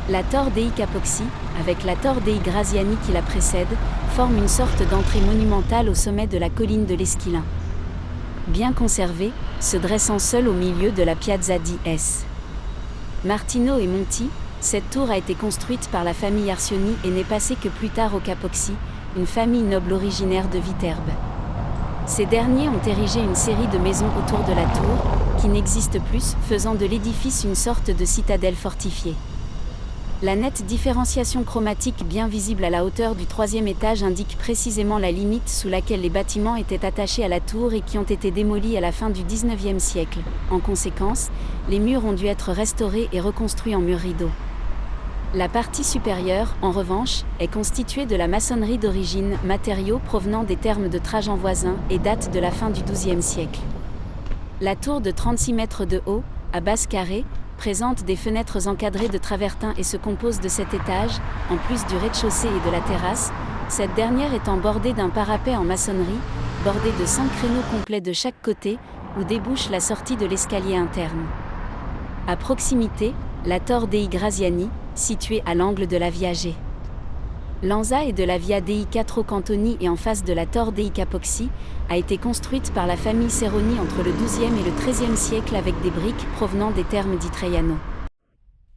La Tor dei Capocci, avec la Tor dei Graziani qui la précède, forme une sorte d'entrée monumentale au sommet de la colline de l'Esquilin. Bien conservée, se dressant seule au milieu de la Piazza di S. Martino e Monti, cette tour a été construite par la famille Arcioni et n'est passée que plus tard aux Capocci, une famille noble originaire de Viterbe. Ces derniers ont érigé une série de maisons autour de la tour, qui n'existe plus, faisant de l'édifice une sorte de citadelle fortifiée. La nette différenciation chromatique bien visible à la hauteur du troisième étage indique précisément la limite sous laquelle les bâtiments étaient attachés à la tour et qui ont été démolis à la fin du XIXe siècle. En conséquence, les murs ont dû être restaurés et reconstruits en murs rideaux. La partie supérieure, en revanche, est constituée de la maçonnerie d'origine, matériaux provenant des thermes de Trajan voisin et date de la fin du XIIe siècle. La tour de 36 mètres de haut, à base carrée, présente des fenêtres encadrées de travertins et se compose de 7 étages, en plus du rez-de-chaussée et de la terrasse, cette dernière étant bordée d'un parapet en maçonnerie, bordé de 5 créneaux complets de chaque côté, où débouche la sortie de l'escalier interne. À proximité, la Tor dei Graziani, située à l'angle de la Via G. Lanza et de la Via dei Quattro Cantoni et en face de la Tor dei Capocci, a été construite par la famille Serroni entre le XIIe et le XIIIe siècle avec des briques provenant des thermes di Traiano.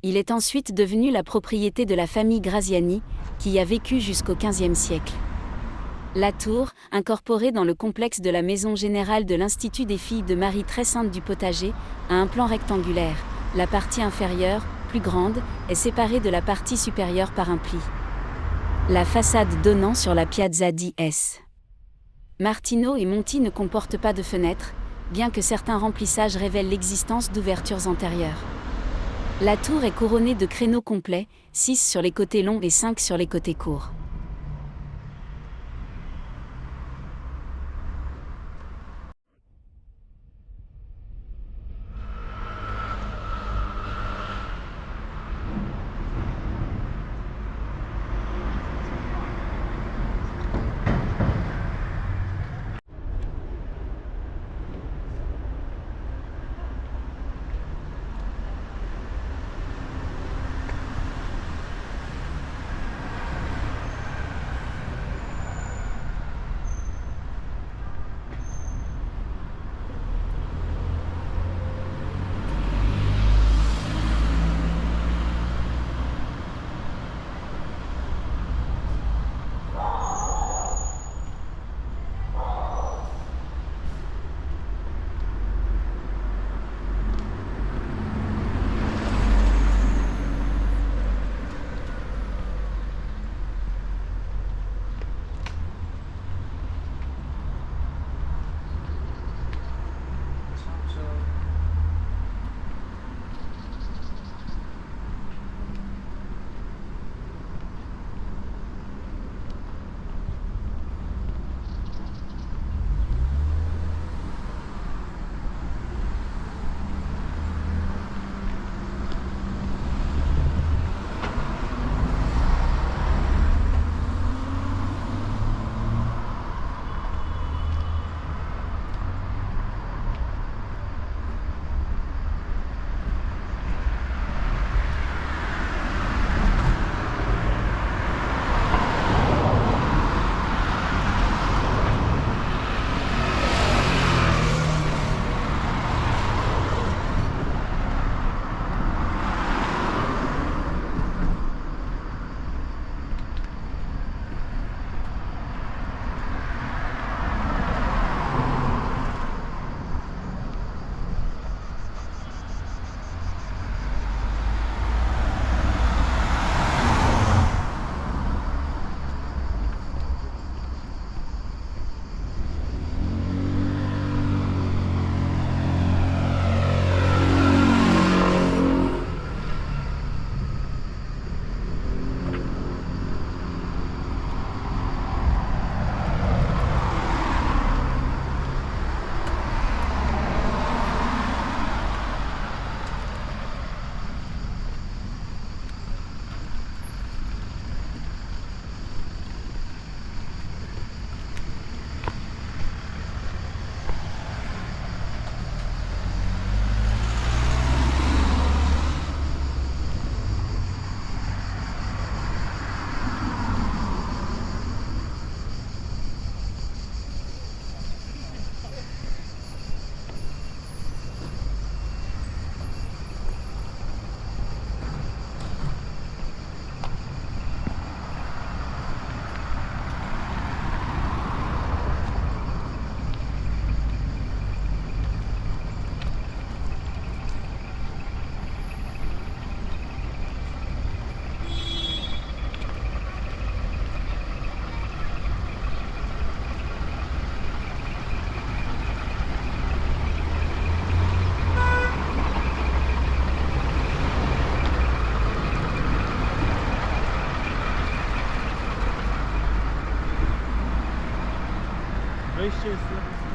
Il est ensuite devenu la propriété de la famille Graziani, qui y a vécu jusqu'au XVe siècle. La tour, incorporée dans le complexe de la maison générale de l'Institut des filles de Marie très sainte du Potager, a un plan rectangulaire. La partie inférieure, plus grande, est séparée de la partie supérieure par un pli. La façade donnant sur la Piazza di S. Martino et Monti ne comportent pas de fenêtres, bien que certains remplissages révèlent l'existence d'ouvertures antérieures. La tour est couronnée de créneaux complets, 6 sur les côtés longs et 5 sur les côtés courts. Вище все.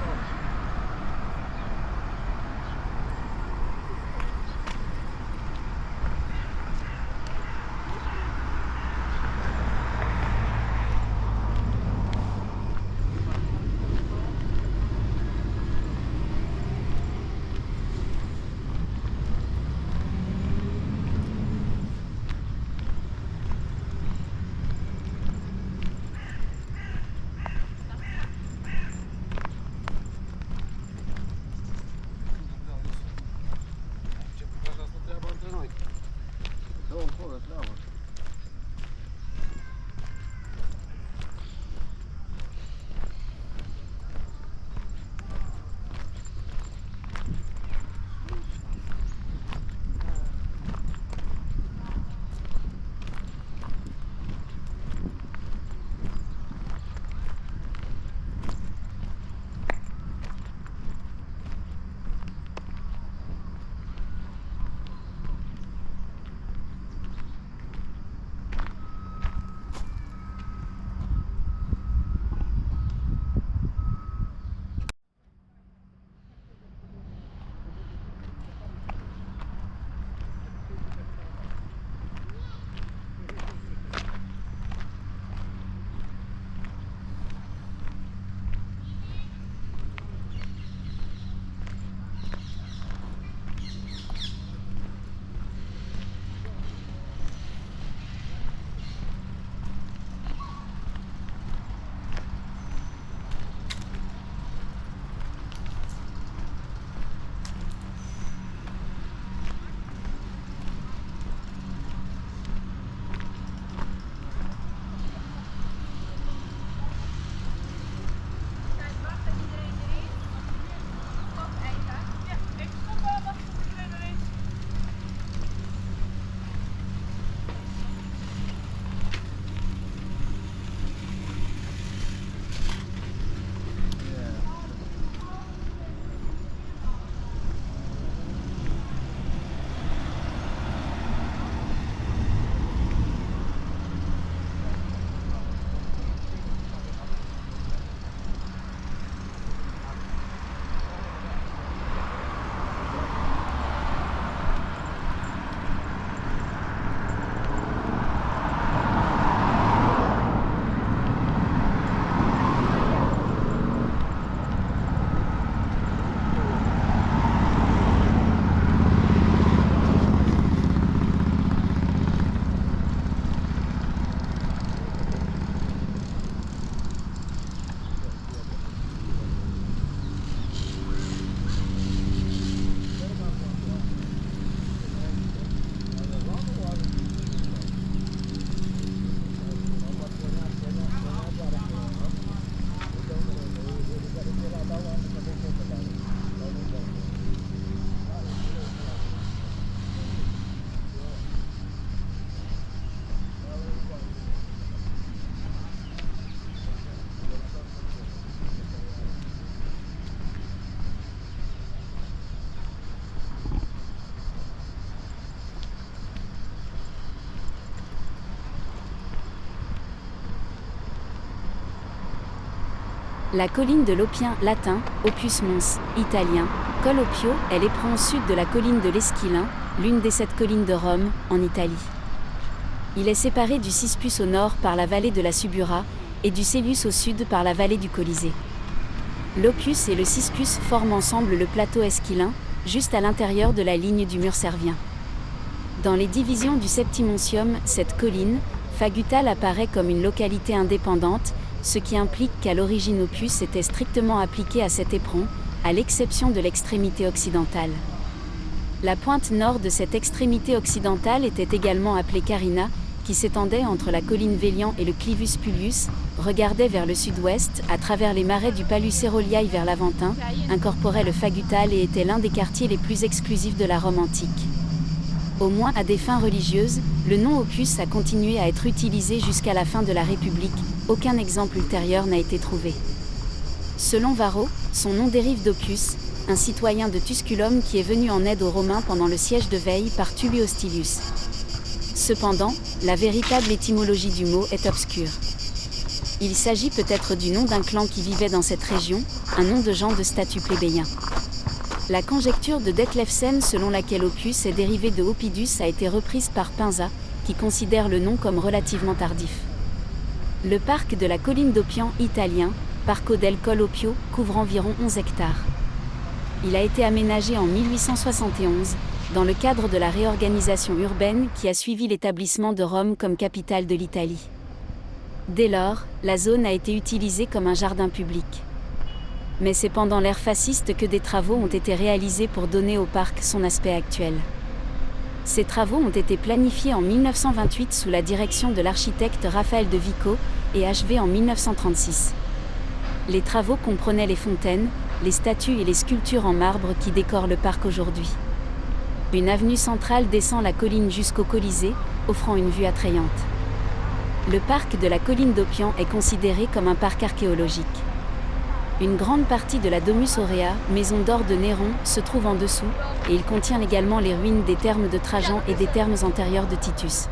La colline de l'Oppien, latin, Opus Mons, italien, Col Oppio, est l'éperon sud de la colline de l'Esquilin, l'une des 7 collines de Rome, en Italie. Il est séparé du Cispus au nord par la vallée de la Subura, et du Celius au sud par la vallée du Colisée. L'Opus et le Cispus forment ensemble le plateau esquilin, juste à l'intérieur de la ligne du mur servien. Dans les divisions du Septimoncium, cette colline, Fagutale, apparaît comme une localité indépendante, ce qui implique qu'à l'origine Opus était strictement appliqué à cet éperon, à l'exception de l'extrémité occidentale. La pointe nord de cette extrémité occidentale était également appelée Carina, qui s'étendait entre la colline Vélian et le Clivus Pullius, regardait vers le sud-ouest, à travers les marais du Palus Aeroliae vers l'Aventin, incorporait le Fagutale et était l'un des quartiers les plus exclusifs de la Rome antique. Au moins à des fins religieuses, le nom Opus a continué à être utilisé jusqu'à la fin de la République, aucun exemple ultérieur n'a été trouvé. Selon Varro, son nom dérive d'Opus, un citoyen de Tusculum qui est venu en aide aux Romains pendant le siège de Veii par Tullius Hostilius. Cependant, la véritable étymologie du mot est obscure. Il s'agit peut-être du nom d'un clan qui vivait dans cette région, un nom de genre de statut plébéien. La conjecture de Detlefsen selon laquelle Oppius est dérivé de Oppidus a été reprise par Pinza, qui considère le nom comme relativement tardif. Le parc de la colline d'Oppian italien, Parco del Collo Oppio, couvre environ 11 hectares. Il a été aménagé en 1871, dans le cadre de la réorganisation urbaine qui a suivi l'établissement de Rome comme capitale de l'Italie. Dès lors, la zone a été utilisée comme un jardin public. Mais c'est pendant l'ère fasciste que des travaux ont été réalisés pour donner au parc son aspect actuel. Ces travaux ont été planifiés en 1928 sous la direction de l'architecte Raphaël de Vico et achevés en 1936. Les travaux comprenaient les fontaines, les statues et les sculptures en marbre qui décorent le parc aujourd'hui. Une avenue centrale descend la colline jusqu'au Colisée, offrant une vue attrayante. Le parc de la colline d'Oppian est considéré comme un parc archéologique. Une grande partie de la Domus Aurea, maison d'or de Néron, se trouve en dessous, et il contient également les ruines des thermes de Trajan et des thermes antérieurs de Titus.